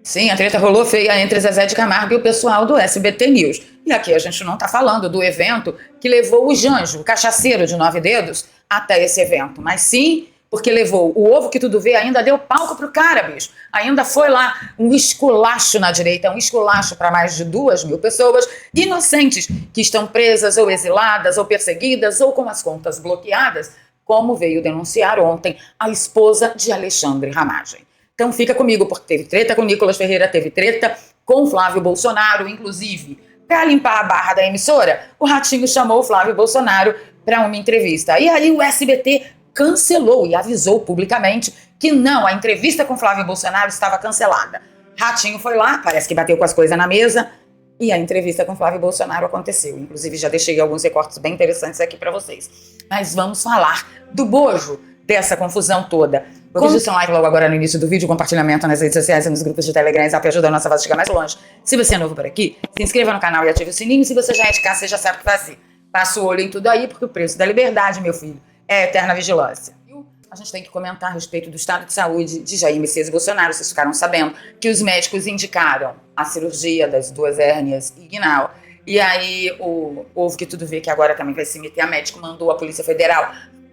Sim, a treta rolou feia entre Zezé de Camargo e o pessoal do SBT News. E aqui a gente não está falando do evento que levou o Janjo, o cachaceiro de 9 dedos, até esse evento, mas sim porque levou o Ovo que Tudo Vê, ainda deu palco pro cara, bicho. Ainda foi lá um esculacho na direita, um esculacho para mais de 2.000 pessoas inocentes que estão presas ou exiladas ou perseguidas ou com as contas bloqueadas, como veio denunciar ontem a esposa de Alexandre Ramagem. Então fica comigo, porque teve treta com Nicolas Ferreira, teve treta com Flávio Bolsonaro, inclusive. Para limpar a barra da emissora, o Ratinho chamou o Flávio Bolsonaro para uma entrevista. E aí o SBT cancelou e avisou publicamente que não, a entrevista com Flávio Bolsonaro estava cancelada. Ratinho foi lá, parece que bateu com as coisas na mesa, e a entrevista com Flávio Bolsonaro aconteceu. Inclusive já deixei alguns recortes bem interessantes aqui para vocês. Mas vamos falar do bojo dessa confusão toda. Deixa o seu like logo agora no início do vídeo, compartilhamento nas redes sociais e nos grupos de Telegram, Zap ajuda a nossa voz a chegar mais longe. Se você é novo por aqui, se inscreva no canal e ative o sininho. Se você já é de casa, você já sabe o que fazer. Passa o olho em tudo aí, porque o preço da liberdade, meu filho, é eterna vigilância. A gente tem que comentar a respeito do estado de saúde de Jair Messias Bolsonaro. Vocês ficaram sabendo que os médicos indicaram a cirurgia das 2 hérnias inguinal. E aí o Ovo que Tudo Vê, que agora também vai se meter a médico, mandou a Polícia Federal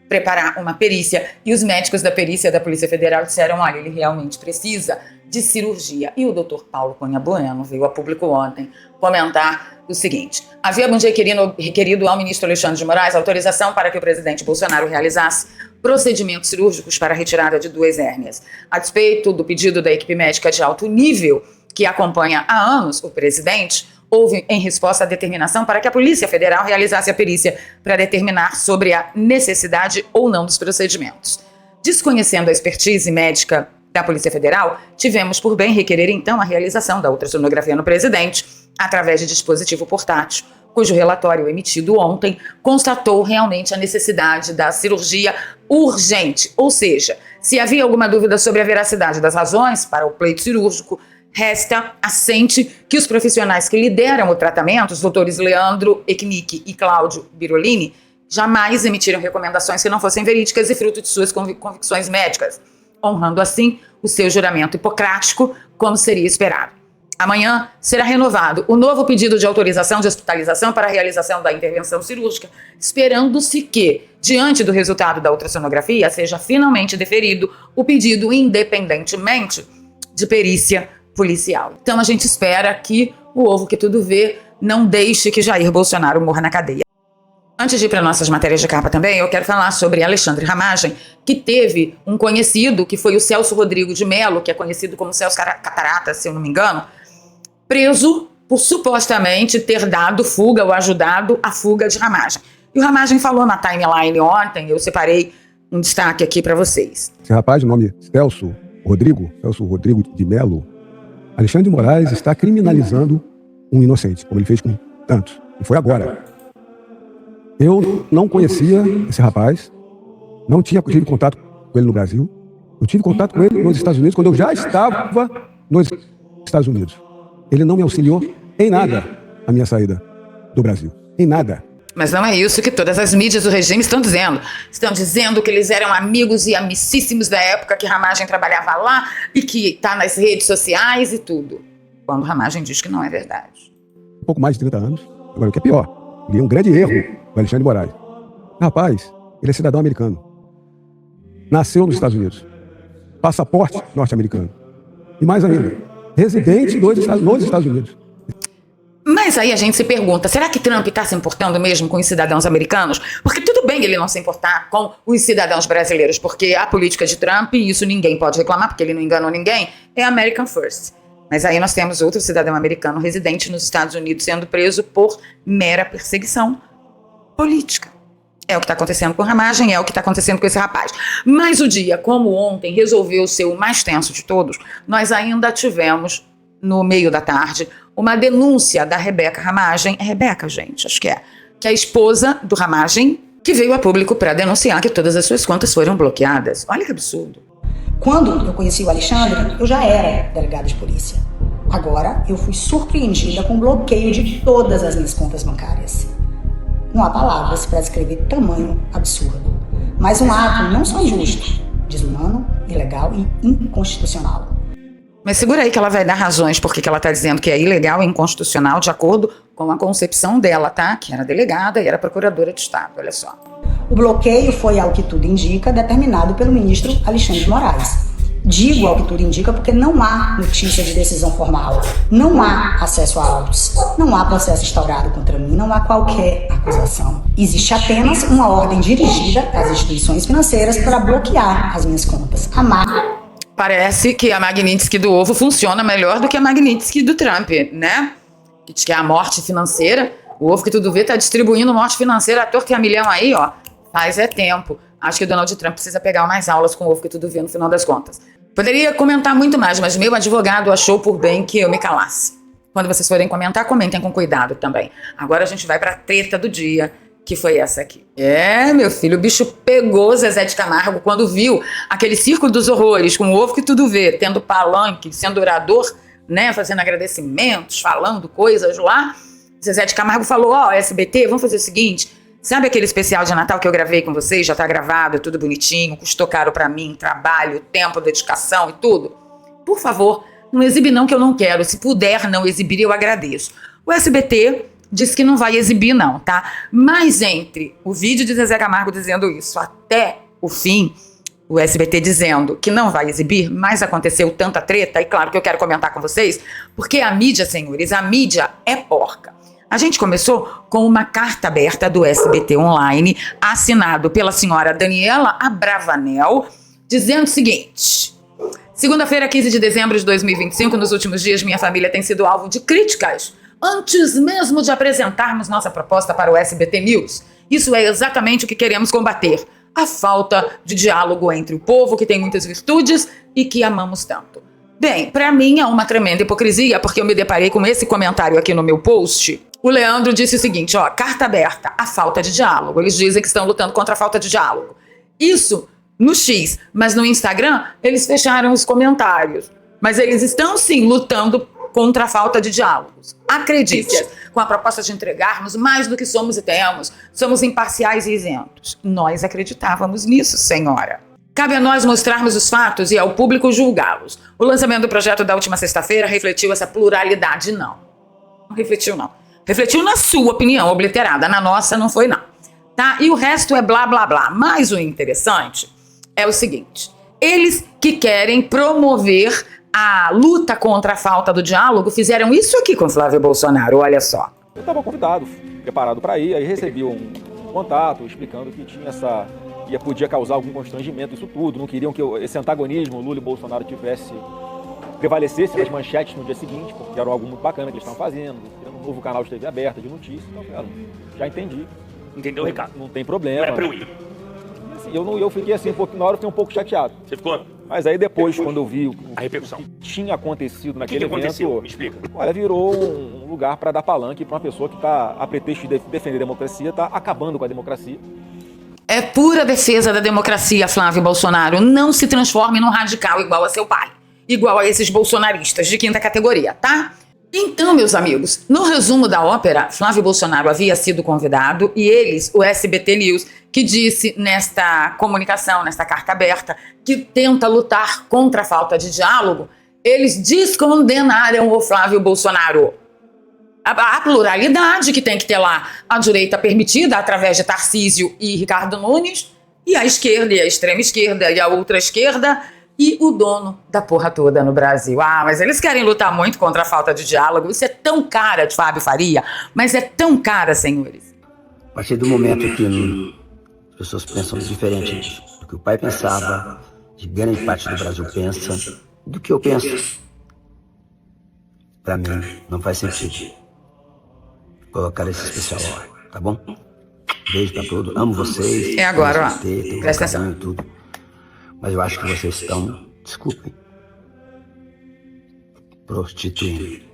preparar uma perícia. E os médicos da perícia da Polícia Federal disseram, olha, ele realmente precisa de cirurgia. E o doutor Paulo Cunha Bueno veio a público ontem comentar o seguinte: havíamos requerido ao ministro Alexandre de Moraes autorização para que o presidente Bolsonaro realizasse procedimentos cirúrgicos para a retirada de 2 hérnias. A despeito do pedido da equipe médica de alto nível, que acompanha há anos o presidente, houve em resposta a determinação para que a Polícia Federal realizasse a perícia para determinar sobre a necessidade ou não dos procedimentos. Desconhecendo a expertise médica da Polícia Federal, tivemos por bem requerer então a realização da ultrassonografia no presidente através de dispositivo portátil, cujo relatório emitido ontem constatou realmente a necessidade da cirurgia urgente. Ou seja, se havia alguma dúvida sobre a veracidade das razões para o pleito cirúrgico, resta assente que os profissionais que lideram o tratamento, os doutores Leandro Eknik e Cláudio Birolini, jamais emitiram recomendações que não fossem verídicas e fruto de suas convicções médicas, honrando assim o seu juramento hipocrático, como seria esperado. Amanhã será renovado o novo pedido de autorização de hospitalização para a realização da intervenção cirúrgica, esperando-se que, diante do resultado da ultrassonografia, seja finalmente deferido o pedido independentemente de perícia policial. Então a gente espera que o Ovo que Tudo Vê não deixe que Jair Bolsonaro morra na cadeia. Antes de ir para nossas matérias de capa também, eu quero falar sobre Alexandre Ramagem, que teve um conhecido, que foi o Celso Rodrigo de Mello, que é conhecido como Celso Catarata, se eu não me engano, preso por supostamente ter dado fuga ou ajudado a fuga de Ramagem. E o Ramagem falou na timeline ontem, eu separei um destaque aqui para vocês. Esse rapaz, de nome Celso Rodrigo de Mello, Alexandre de Moraes está criminalizando um inocente, como ele fez com tantos. E foi agora. Eu não conhecia esse rapaz, não tive contato com ele no Brasil. Eu tive contato com ele nos Estados Unidos quando eu já estava nos Estados Unidos. Ele não me auxiliou em nada a minha saída do Brasil. Em nada. Mas não é isso que todas as mídias do regime estão dizendo. Estão dizendo que eles eram amigos e amicíssimos da época que Ramagem trabalhava lá e que está nas redes sociais e tudo. Quando Ramagem diz que não é verdade. Um pouco mais de 30 anos. Agora, o que é pior, ele é um grande erro do Alexandre de Moraes. Rapaz, ele é cidadão americano. Nasceu nos Estados Unidos. Passaporte norte-americano. E mais ainda, residente nos Estados Unidos. Mas aí a gente se pergunta, será que Trump está se importando mesmo com os cidadãos americanos? Porque tudo bem ele não se importar com os cidadãos brasileiros, porque a política de Trump, e isso ninguém pode reclamar, porque ele não enganou ninguém, é American First. Mas aí nós temos outro cidadão americano residente nos Estados Unidos sendo preso por mera perseguição política. É o que está acontecendo com Ramagem, é o que está acontecendo com esse rapaz. Mas o dia, como ontem, resolveu ser o mais tenso de todos, nós ainda tivemos, no meio da tarde, uma denúncia da Rebeca Ramagem. É Rebeca, gente, acho que é a esposa do Ramagem, que veio a público para denunciar que todas as suas contas foram bloqueadas. Olha que absurdo. Quando eu conheci o Alexandre, eu já era delegada de polícia. Agora, eu fui surpreendida com o bloqueio de todas as minhas contas bancárias. Não há palavras para descrever tamanho absurdo. Mas um ato não só injusto, desumano, ilegal e inconstitucional. Mas segura aí que ela vai dar razões porque que ela está dizendo que é ilegal e inconstitucional de acordo com a concepção dela, tá? Que era delegada e era procuradora de Estado, olha só. O bloqueio foi, ao que tudo indica, determinado pelo ministro Alexandre de Moraes. Digo ao que tudo indica porque não há notícia de decisão formal, não há acesso a autos, não há processo instaurado contra mim, não há qualquer acusação. Existe apenas uma ordem dirigida às instituições financeiras para bloquear as minhas contas. Parece que a Magnitsky do ovo funciona melhor do que a Magnitsky do Trump, né? Que diz que é a morte financeira. O ovo que tudo vê tá distribuindo morte financeira à torta e a milhão aí, ó. Faz é tempo. Acho que o Donald Trump precisa pegar umas aulas com o ovo que tudo vê no final das contas. Poderia comentar muito mais, mas meu advogado achou por bem que eu me calasse. Quando vocês forem comentar, comentem com cuidado também. Agora a gente vai pra treta do dia, que foi essa aqui. Meu filho, o bicho pegou Zezé de Camargo quando viu aquele Círculo dos Horrores, com o ovo que tudo vê, tendo palanque, sendo orador, né, fazendo agradecimentos, falando coisas lá. Zezé de Camargo falou, SBT, vamos fazer o seguinte, sabe aquele especial de Natal que eu gravei com vocês? Já tá gravado, tudo bonitinho, custou caro pra mim, trabalho, tempo, dedicação e tudo. Por favor, não exibe não que eu não quero, se puder não exibir eu agradeço. O SBT disse que não vai exibir não, tá? Mas entre o vídeo de Zezé Camargo dizendo isso até o fim, o SBT dizendo que não vai exibir, mas aconteceu tanta treta, e claro que eu quero comentar com vocês, porque a mídia, senhores, a mídia é porca. A gente começou com uma carta aberta do SBT Online, assinado pela senhora Daniela Abravanel, dizendo o seguinte: segunda-feira, 15 de dezembro de 2025, nos últimos dias, minha família tem sido alvo de críticas antes mesmo de apresentarmos nossa proposta para o SBT News. Isso é exatamente o que queremos combater: a falta de diálogo entre o povo, que tem muitas virtudes e que amamos tanto. Bem, para mim é uma tremenda hipocrisia, porque eu me deparei com esse comentário aqui no meu post. O Leandro disse o seguinte, carta aberta, a falta de diálogo. Eles dizem que estão lutando contra a falta de diálogo. Isso no X, mas no Instagram eles fecharam os comentários. Mas eles estão sim lutando contra a falta de diálogos. Acredite, com a proposta de entregarmos mais do que somos e temos, somos imparciais e isentos. Nós acreditávamos nisso, senhora. Cabe a nós mostrarmos os fatos e ao público julgá-los. O lançamento do projeto da última sexta-feira refletiu essa pluralidade? Não. Não refletiu, não. Refletiu na sua opinião obliterada, na nossa não foi não. Tá? E o resto é blá blá blá. Mas o interessante é o seguinte, eles que querem promover a luta contra a falta do diálogo fizeram isso aqui com Flávio Bolsonaro, olha só. Eu estava convidado, preparado para ir, aí recebi um contato explicando que tinha podia causar algum constrangimento isso tudo, não queriam que esse antagonismo Lula e Bolsonaro prevalecesse nas manchetes no dia seguinte, porque era algo muito bacana que eles estavam fazendo, criando um novo canal de TV aberta, de notícias, então, cara, já entendi. Entendeu, Ricardo? Não tem problema. Não era pra eu ir. Assim, eu fiquei assim, na hora eu fiquei um pouco chateado. Você ficou? Mas aí depois, quando eu vi a repercussão que tinha acontecido naquele evento, aconteceu? Me explica. Olha, virou um lugar para dar palanque para uma pessoa que está, a pretexto de defender a democracia, está acabando com a democracia. É pura defesa da democracia, Flávio Bolsonaro. Não se transforme num radical igual a seu pai. Igual a esses bolsonaristas de quinta categoria, tá? Então, meus amigos, no resumo da ópera, Flávio Bolsonaro havia sido convidado e eles, o SBT News, que disse nesta comunicação, nesta carta aberta, que tenta lutar contra a falta de diálogo, eles descondenaram o Flávio Bolsonaro. A pluralidade que tem que ter lá, a direita permitida através de Tarcísio e Ricardo Nunes, e a esquerda e a extrema esquerda e a ultra esquerda, e o dono da porra toda no Brasil. Mas eles querem lutar muito contra a falta de diálogo. Isso é tão cara de Fábio Faria, mas é tão cara, senhores. A partir do momento que as pessoas pensam diferente do que o pai pensava, de grande parte do Brasil pensa, do que eu penso, pra mim não faz sentido colocar esse especial lá, tá bom? Beijo pra todos, amo vocês. É agora, ó. Presta atenção. Tudo. Mas eu acho que vocês estão, desculpem, prostituindo.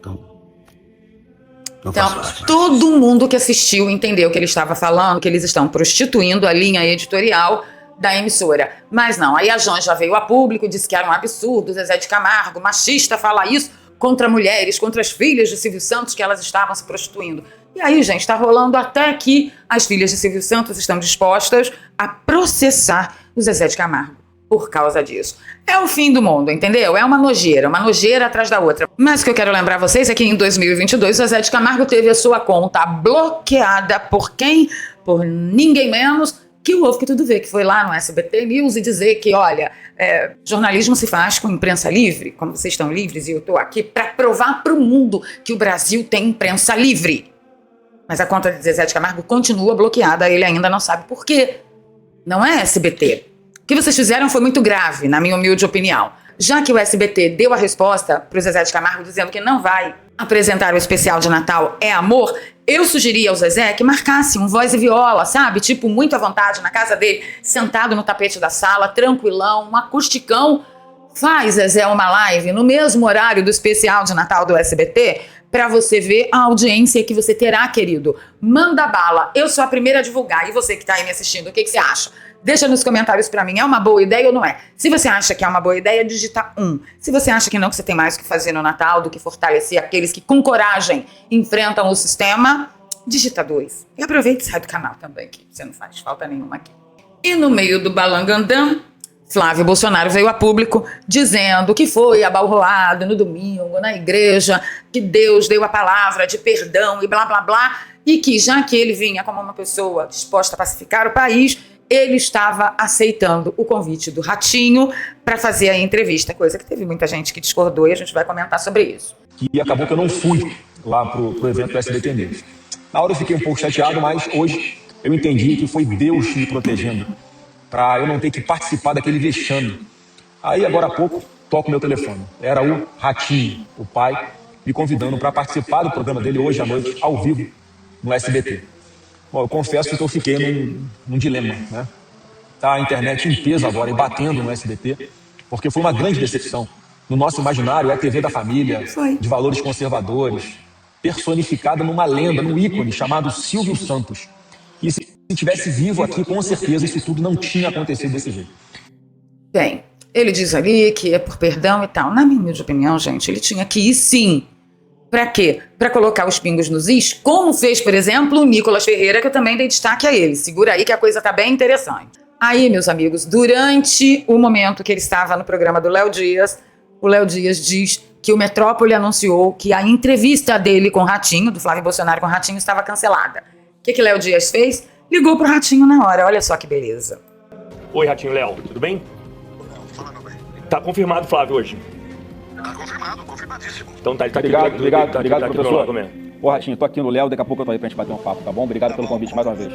Então, todo mundo que assistiu entendeu o que ele estava falando, que eles estão prostituindo a linha editorial da emissora. Mas não, aí a Janja veio a público, disse que era um absurdo, Zezé de Camargo, machista, falar isso contra mulheres, contra as filhas de Silvio Santos, que elas estavam se prostituindo. E aí, gente, está rolando até que as filhas de Silvio Santos estão dispostas a processar o Zezé de Camargo. por causa disso. É o fim do mundo, entendeu? É uma nojeira atrás da outra. Mas o que eu quero lembrar vocês é que em 2022, Zezé de Camargo teve a sua conta bloqueada por quem? Por ninguém menos que o Ovo que Tudo Vê, que foi lá no SBT News e dizer que, olha, jornalismo se faz com imprensa livre, como vocês estão livres, e eu estou aqui para provar para o mundo que o Brasil tem imprensa livre. Mas a conta de Zezé de Camargo continua bloqueada, ele ainda não sabe por quê. Não é SBT. O que vocês fizeram foi muito grave, na minha humilde opinião. Já que o SBT deu a resposta para o Zezé de Camargo dizendo que não vai apresentar o especial de Natal É Amor, eu sugeri ao Zezé que marcasse um voz e viola, sabe? Tipo, muito à vontade, na casa dele, sentado no tapete da sala, tranquilão, um acusticão. Faz, Zezé, uma live no mesmo horário do especial de Natal do SBT para você ver a audiência que você terá, querido. Manda bala, eu sou a primeira a divulgar. E você que tá aí me assistindo, o que você acha? Deixa nos comentários pra mim, é uma boa ideia ou não é? Se você acha que é uma boa ideia, digita 1. Se você acha que não, que você tem mais o que fazer no Natal do que fortalecer aqueles que com coragem enfrentam o sistema, digita 2. E aproveita e sai do canal também, que você não faz falta nenhuma aqui. E no meio do balangandã, Flávio Bolsonaro veio a público dizendo que foi abalroado no domingo na igreja, que Deus deu a palavra de perdão e blá blá blá, e que já que ele vinha como uma pessoa disposta a pacificar o país, ele estava aceitando o convite do Ratinho para fazer a entrevista, coisa que teve muita gente que discordou e a gente vai comentar sobre isso. E acabou que eu não fui lá pro evento do SBT News. Na hora eu fiquei um pouco chateado, mas hoje eu entendi que foi Deus me protegendo para eu não ter que participar daquele vexame. Aí agora há pouco toco meu telefone. Era o Ratinho, o pai, me convidando para participar do programa dele hoje à noite, ao vivo, no SBT. Bom, eu confesso que eu fiquei num dilema, né? Tá a internet em peso agora e batendo no SBT, porque foi uma grande decepção. No nosso imaginário é a TV da família, de valores conservadores, personificada numa lenda, num ícone chamado Silvio Santos. E se tivesse vivo aqui, com certeza isso tudo não tinha acontecido desse jeito. Bem, ele diz ali que é por perdão e tal. Na minha humilde opinião, gente, ele tinha que ir sim. Pra quê? Pra colocar os pingos nos is, como fez, por exemplo, o Nicolas Ferreira, que eu também dei destaque a ele. Segura aí que a coisa tá bem interessante. Aí, meus amigos, durante o momento que ele estava no programa do Léo Dias, o Léo Dias diz que o Metrópole anunciou que a entrevista dele com o Ratinho, do Flávio Bolsonaro com o Ratinho, estava cancelada. O que Léo Dias fez? Ligou pro Ratinho na hora, olha só que beleza. Oi, Ratinho, Léo, tudo bem? Fala, meu bem. Tá confirmado, Flávio, hoje. Tá confirmado, confirmadíssimo. Então tá, ele tá Obrigado, aqui, professor. comendo. Ô, Ratinho, tô aqui no Léo, daqui a pouco eu tô aí pra gente bater um papo, tá bom? Obrigado pelo convite mais uma vez.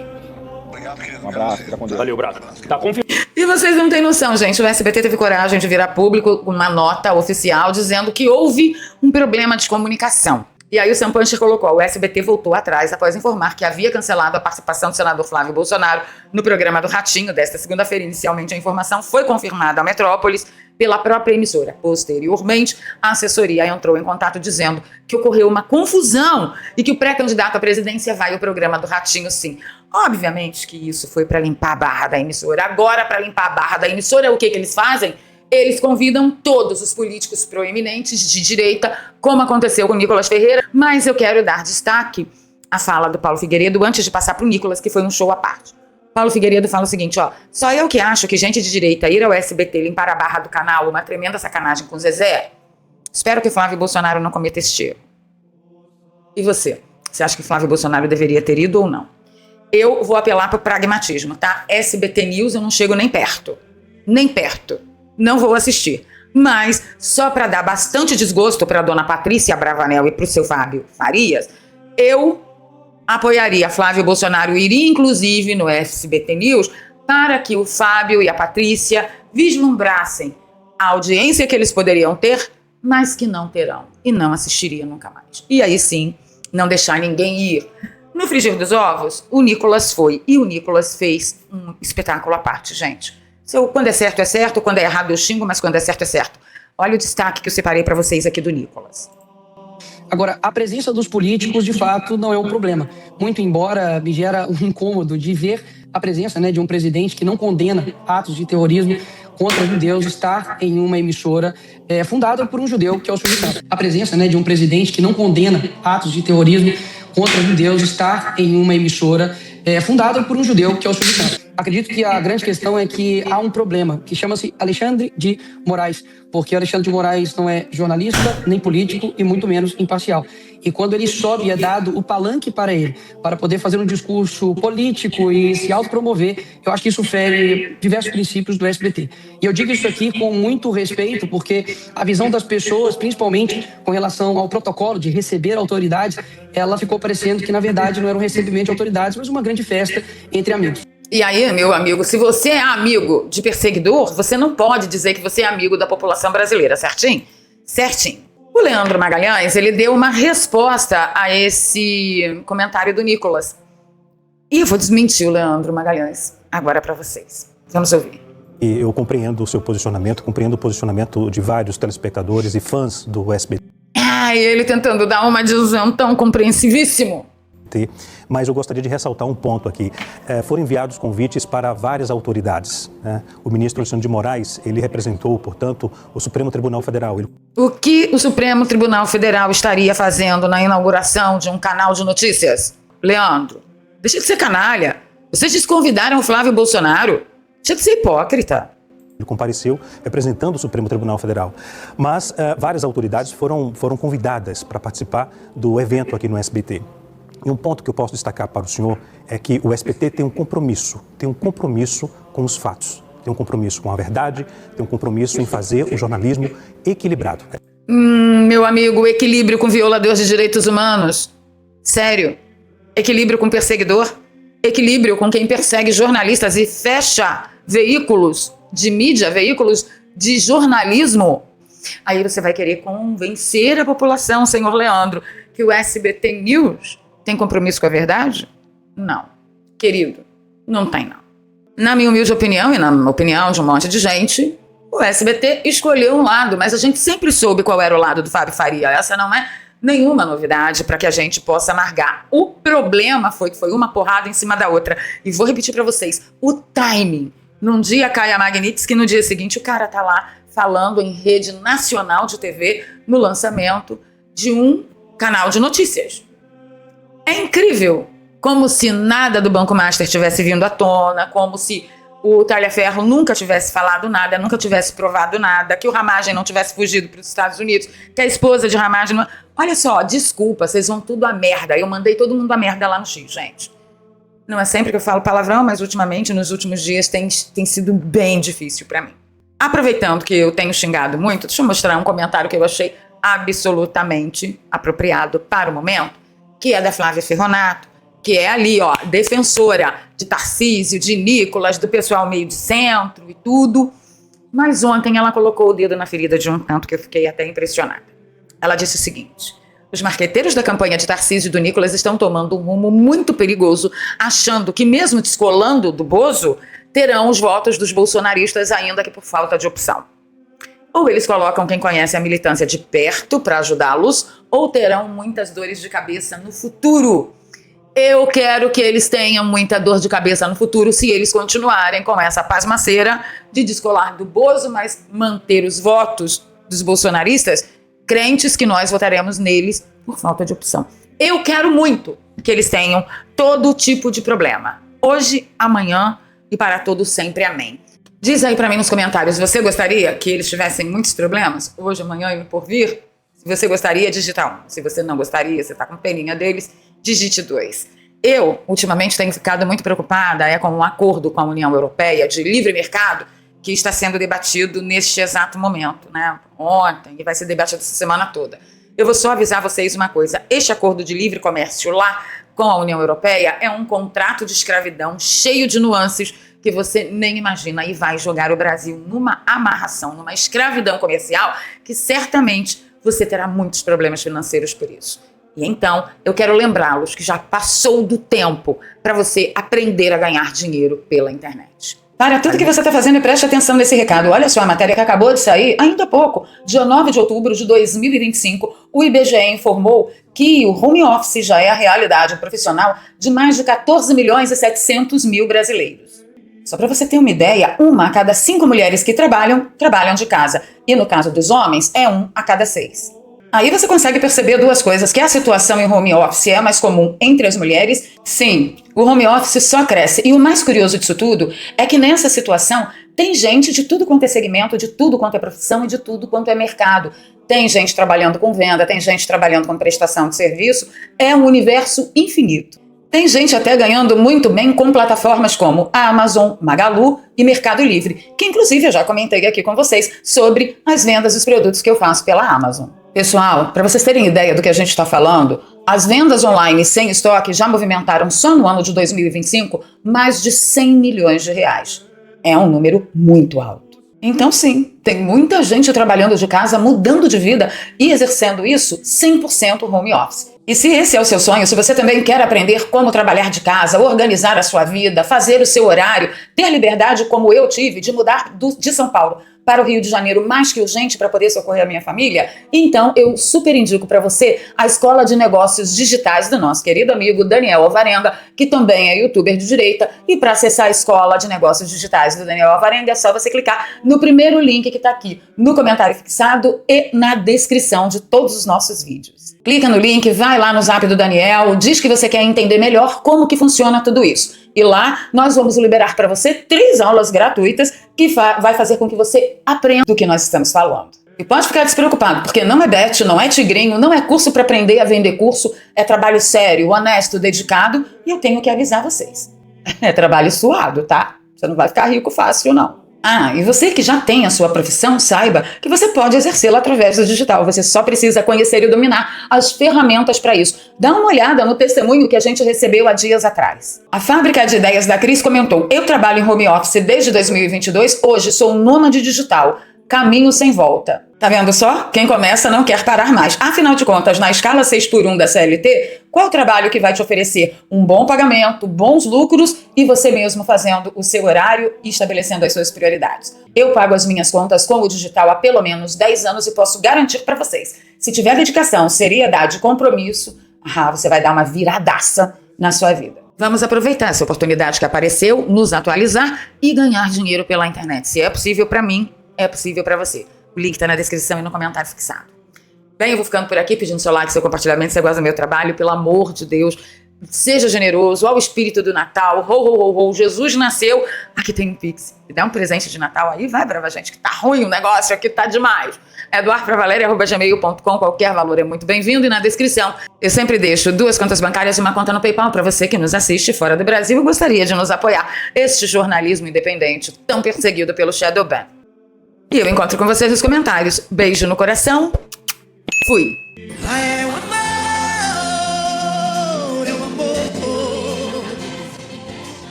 Obrigado, querido. Um abraço, fica com Deus. Valeu, Brato. Tá confirmado. E vocês não têm noção, gente. O SBT teve coragem de virar público uma nota oficial dizendo que houve um problema de comunicação. E aí o Sam Puncher colocou, o SBT voltou atrás após informar que havia cancelado a participação do senador Flávio Bolsonaro no programa do Ratinho desta segunda-feira. Inicialmente a informação foi confirmada ao Metrópolis pela própria emissora. Posteriormente, a assessoria entrou em contato dizendo que ocorreu uma confusão e que o pré-candidato à presidência vai ao programa do Ratinho sim. Obviamente que isso foi para limpar a barra da emissora. Agora, para limpar a barra da emissora, o que eles fazem? Eles convidam todos os políticos proeminentes de direita, como aconteceu com o Nicolas Ferreira, mas eu quero dar destaque à fala do Paulo Figueiredo antes de passar para o Nicolas, que foi um show à parte. Paulo Figueiredo fala o seguinte, ó, só eu que acho que gente de direita ir ao SBT limpar a barra do canal, uma tremenda sacanagem com o Zezé. Espero que Flávio Bolsonaro não cometa esse erro. E você? Você acha que Flávio Bolsonaro deveria ter ido ou não? Eu vou apelar para o pragmatismo, tá? SBT News eu não chego nem perto. Nem perto. Não vou assistir. Mas, só para dar bastante desgosto para a dona Patrícia Bravanel e para o seu Fábio Farias, eu apoiaria Flávio Bolsonaro iria, inclusive, no SBT News, para que o Fábio e a Patrícia vislumbrassem a audiência que eles poderiam ter, mas que não terão. E não assistiria nunca mais. E aí sim, não deixar ninguém ir. No frigir dos ovos, o Nicolas foi. E o Nicolas fez um espetáculo à parte, gente. Quando é certo, quando é errado eu xingo, mas quando é certo. Olha o destaque que eu separei para vocês aqui do Nicolas. Agora, a presença dos políticos, de fato, não é um problema. Muito embora me gera um incômodo de ver a presença, de um presidente que não condena atos de terrorismo contra judeus estar em uma emissora fundada por um judeu, que é o Silvio Santos. A presença de um presidente que não condena atos de terrorismo contra judeus estar em uma emissora fundada por um judeu, que é o Silvio Santos. acredito que a grande questão é que há um problema que chama-se Alexandre de Moraes, porque Alexandre de Moraes não é jornalista, nem político e muito menos imparcial. E quando ele sobe, é dado o palanque para ele, para poder fazer um discurso político e se autopromover. Eu acho que isso fere diversos princípios do SBT. E eu digo isso aqui com muito respeito, porque a visão das pessoas, principalmente com relação ao protocolo de receber autoridades, ela ficou parecendo que, na verdade, não era um recebimento de autoridades, mas uma grande festa entre amigos. E aí, meu amigo, se você é amigo de perseguidor, você não pode dizer que você é amigo da população brasileira, certinho? Certinho. O Leandro Magalhães, ele deu uma resposta a esse comentário do Nicolas. E eu vou desmentir o Leandro Magalhães agora para vocês. Vamos ouvir. E eu compreendo o seu posicionamento, compreendo o posicionamento de vários telespectadores e fãs do SBT. E ele tentando dar uma visão tão compreensivíssimo. Mas eu gostaria de ressaltar um ponto aqui. Foram enviados convites para várias autoridades, né? O ministro Alexandre de Moraes, ele representou, portanto, o Supremo Tribunal Federal. O que o Supremo Tribunal Federal estaria fazendo na inauguração de um canal de notícias? Leandro, deixa de ser canalha. Vocês desconvidaram o Flávio Bolsonaro. Deixa de ser hipócrita. Ele compareceu representando o Supremo Tribunal Federal. Mas várias autoridades foram convidadas para participar do evento aqui no SBT. E um ponto que eu posso destacar para o senhor é que o SBT tem um compromisso com os fatos, tem um compromisso com a verdade, tem um compromisso em fazer o jornalismo equilibrado. Meu amigo, equilíbrio com violador de direitos humanos? Sério? Equilíbrio com perseguidor? Equilíbrio com quem persegue jornalistas e fecha veículos de mídia, veículos de jornalismo? Aí você vai querer convencer a população, senhor Leandro, que o SBT News tem compromisso com a verdade? Não. Querido, não tem não. Na minha humilde opinião e na opinião de um monte de gente, o SBT escolheu um lado, mas a gente sempre soube qual era o lado do Fábio Faria. Essa não é nenhuma novidade para que a gente possa amargar. O problema foi que foi uma porrada em cima da outra. E vou repetir para vocês, o timing. Num dia cai a Magnitsky, no dia seguinte o cara tá lá falando em rede nacional de TV no lançamento de um canal de notícias. É incrível, como se nada do Banco Master tivesse vindo à tona, como se o Talhaferro nunca tivesse falado nada, nunca tivesse provado nada, que o Ramagem não tivesse fugido para os Estados Unidos, que a esposa de Ramagem não... Olha só, desculpa, vocês vão tudo a merda. Eu mandei todo mundo a merda lá no Chile, gente. Não é sempre que eu falo palavrão, mas ultimamente, nos últimos dias, tem sido bem difícil para mim. Aproveitando que eu tenho xingado muito, deixa eu mostrar um comentário que eu achei absolutamente apropriado para o momento, que é da Flávia Ferronato, que é ali, ó, defensora de Tarcísio, de Nicolas, do pessoal meio de centro e tudo. Mas ontem ela colocou o dedo na ferida de um tanto que eu fiquei até impressionada. Ela disse o seguinte: os marqueteiros da campanha de Tarcísio e do Nicolas estão tomando um rumo muito perigoso, achando que mesmo descolando do Bozo, terão os votos dos bolsonaristas ainda que por falta de opção. Ou eles colocam quem conhece a militância de perto para ajudá-los, ou terão muitas dores de cabeça no futuro. Eu quero que eles tenham muita dor de cabeça no futuro se eles continuarem com essa pasmaceira de descolar do Bozo, mas manter os votos dos bolsonaristas, crentes que nós votaremos neles por falta de opção. Eu quero muito que eles tenham todo tipo de problema. Hoje, amanhã e para todo sempre. Amém. Diz aí pra mim nos comentários, você gostaria que eles tivessem muitos problemas? Hoje, amanhã e por vir? Se você gostaria, digita 1. Se você não gostaria, você tá com peninha deles, digite 2. Eu, ultimamente, tenho ficado muito preocupada com um acordo com a União Europeia de livre mercado que está sendo debatido neste exato momento, né? Ontem, e vai ser debatido essa semana toda. Eu vou só avisar vocês uma coisa. Este acordo de livre comércio lá com a União Europeia é um contrato de escravidão cheio de nuances que você nem imagina e vai jogar o Brasil numa amarração, numa escravidão comercial que certamente você terá muitos problemas financeiros por isso. E então, eu quero lembrá-los que já passou do tempo para você aprender a ganhar dinheiro pela internet. Para tudo que você está fazendo e preste atenção nesse recado. Olha só, a matéria que acabou de sair, ainda há pouco, dia 9 de outubro de 2025, o IBGE informou que o home office já é a realidade profissional de mais de 14 milhões e 700 mil brasileiros. Só para você ter uma ideia, 1 a cada 5 mulheres que trabalham de casa. E no caso dos homens, é 1 a cada 6. Aí você consegue perceber duas coisas, que a situação em home office é mais comum entre as mulheres. Sim, o home office só cresce. E o mais curioso disso tudo é que nessa situação tem gente de tudo quanto é segmento, de tudo quanto é profissão e de tudo quanto é mercado. Tem gente trabalhando com venda, tem gente trabalhando com prestação de serviço. É um universo infinito. Tem gente até ganhando muito bem com plataformas como a Amazon, Magalu e Mercado Livre, que inclusive eu já comentei aqui com vocês sobre as vendas dos produtos que eu faço pela Amazon. Pessoal, para vocês terem ideia do que a gente está falando, as vendas online sem estoque já movimentaram só no ano de 2025 mais de 100 milhões de reais. É um número muito alto. Então sim, tem muita gente trabalhando de casa, mudando de vida e exercendo isso 100% home office. E se esse é o seu sonho, se você também quer aprender como trabalhar de casa, organizar a sua vida, fazer o seu horário, ter liberdade como eu tive de mudar de São Paulo para o Rio de Janeiro mais que urgente para poder socorrer a minha família, então eu super indico para você a Escola de Negócios Digitais do nosso querido amigo Daniel Alvarenga, que também é youtuber de direita. E para acessar a Escola de Negócios Digitais do Daniel Alvarenga é só você clicar no primeiro link que está aqui no comentário fixado e na descrição de todos os nossos vídeos. Clica no link, vai lá no Zap do Daniel, diz que você quer entender melhor como que funciona tudo isso. E lá nós vamos liberar para você 3 aulas gratuitas que vai fazer com que você aprenda do que nós estamos falando. E pode ficar despreocupado, porque não é bet, não é tigrinho, não é curso para aprender a vender curso, é trabalho sério, honesto, dedicado, e eu tenho que avisar vocês. É trabalho suado, tá? Você não vai ficar rico fácil, não. Ah, e você que já tem a sua profissão, saiba que você pode exercê-la através do digital. Você só precisa conhecer e dominar as ferramentas para isso. Dá uma olhada no testemunho que a gente recebeu há dias atrás. A Fábrica de Ideias da Cris comentou: eu trabalho em home office desde 2022, hoje sou nômade digital. Caminho sem volta. Tá vendo só? Quem começa não quer parar mais. Afinal de contas, na escala 6x1 da CLT, qual é o trabalho que vai te oferecer um bom pagamento, bons lucros e você mesmo fazendo o seu horário e estabelecendo as suas prioridades? Eu pago as minhas contas com o digital há pelo menos 10 anos e posso garantir para vocês, se tiver dedicação, seriedade e compromisso, você vai dar uma viradaça na sua vida. Vamos aproveitar essa oportunidade que apareceu, nos atualizar e ganhar dinheiro pela internet. Se é possível para mim, é possível para você. O link está na descrição e no comentário fixado. Bem, eu vou ficando por aqui pedindo seu like, seu compartilhamento, se você gosta do meu trabalho, pelo amor de Deus, seja generoso, ao espírito do Natal, ho, ho, ho, ho, Jesus nasceu, aqui tem um Pix, me dá um presente de Natal aí, vai brava gente, que tá ruim o negócio, aqui tá demais. eduardpravaleria@gmail.com, qualquer valor é muito bem-vindo e na descrição eu sempre deixo 2 contas bancárias e uma conta no PayPal para você que nos assiste fora do Brasil e gostaria de nos apoiar este jornalismo independente tão perseguido pelo Shadow Ban. E eu encontro com vocês nos comentários. Beijo no coração. Fui.